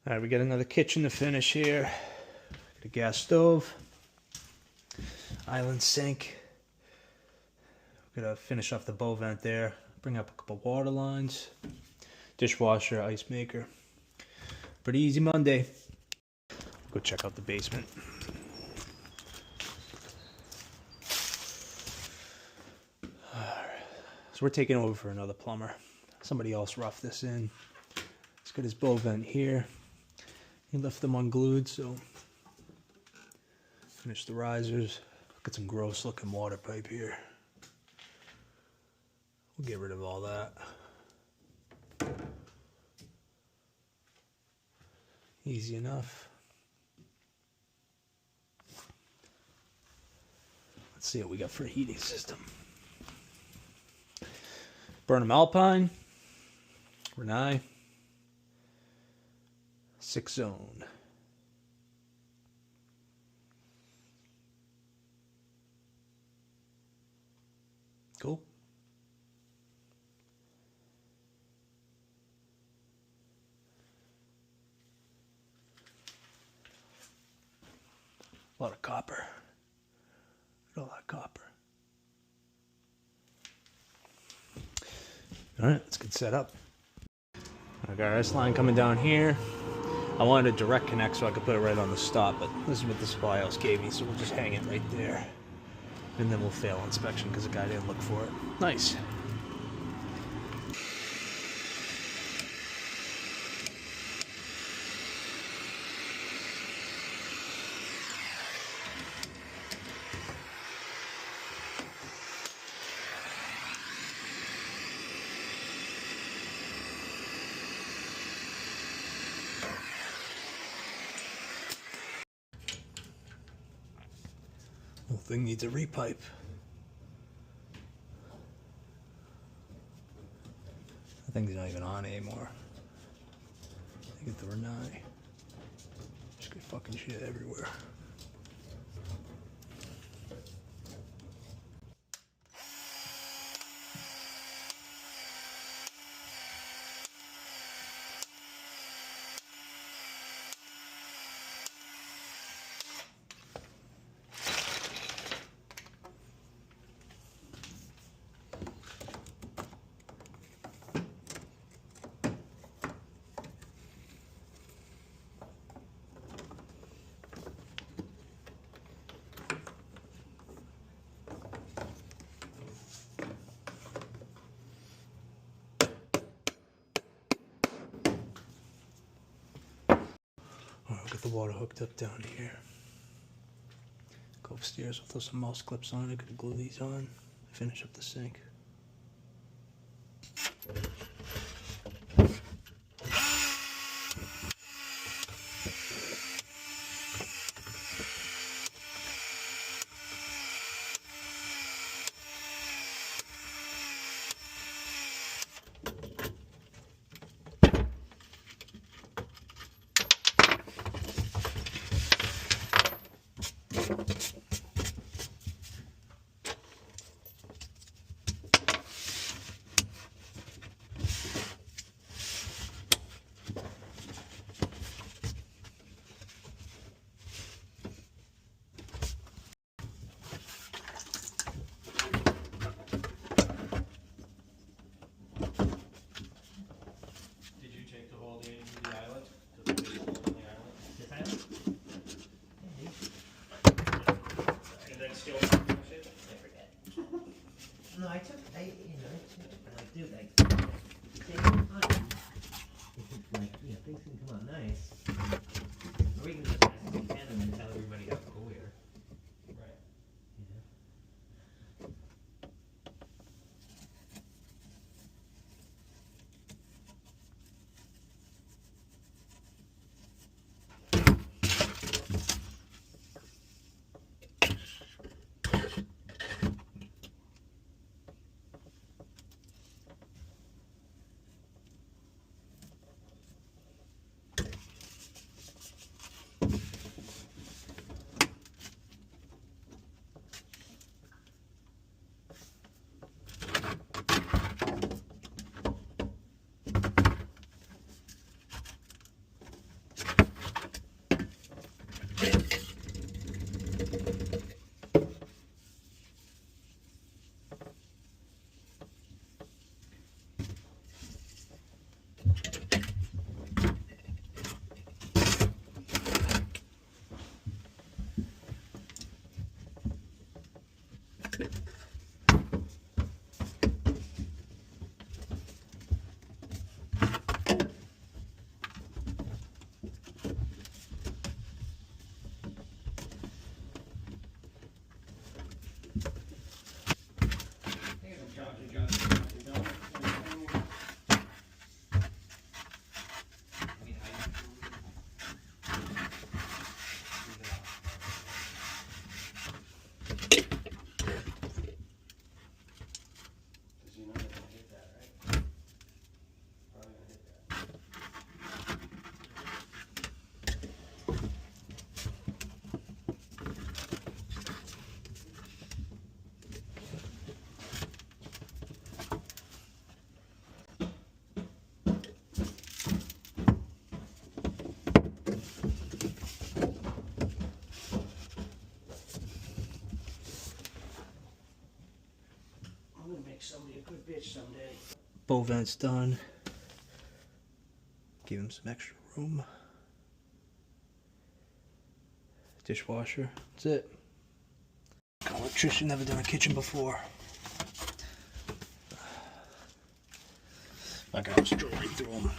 All right, we got another kitchen to finish here. Got a gas stove, island sink. We're gonna finish off the bow vent there. Bring up a couple water lines. Dishwasher, ice maker. Pretty easy Monday. Go check out the basement. So we're taking over for another plumber. Somebody else roughed this in. He's got his bow vent here. He left them unglued, so finish the risers. Got some gross looking water pipe here. We'll get rid of all that. Easy enough. Let's see what we got for a heating system. Burnham Alpine, Renai, 6-zone. Cool. A lot of copper. Look at all that copper. Alright, let's get set up. I got our S line coming down here. I wanted a direct connect so I could put it right on the stop, but this is what the supply house gave me, so we'll just hang it right there. And then we'll fail inspection because the guy didn't look for it. Nice. Whole thing needs a repipe. That thing's not even on anymore. I get the Renai. Just get fucking shit everywhere. Alright, we'll get the water hooked up down here. Go upstairs, I'll throw some mouse clips on it, gonna glue these on, finish up the sink. bow vents done. Give him some extra room. Dishwasher. That's it. Electrician, never done a kitchen before. My guy was drove right through them.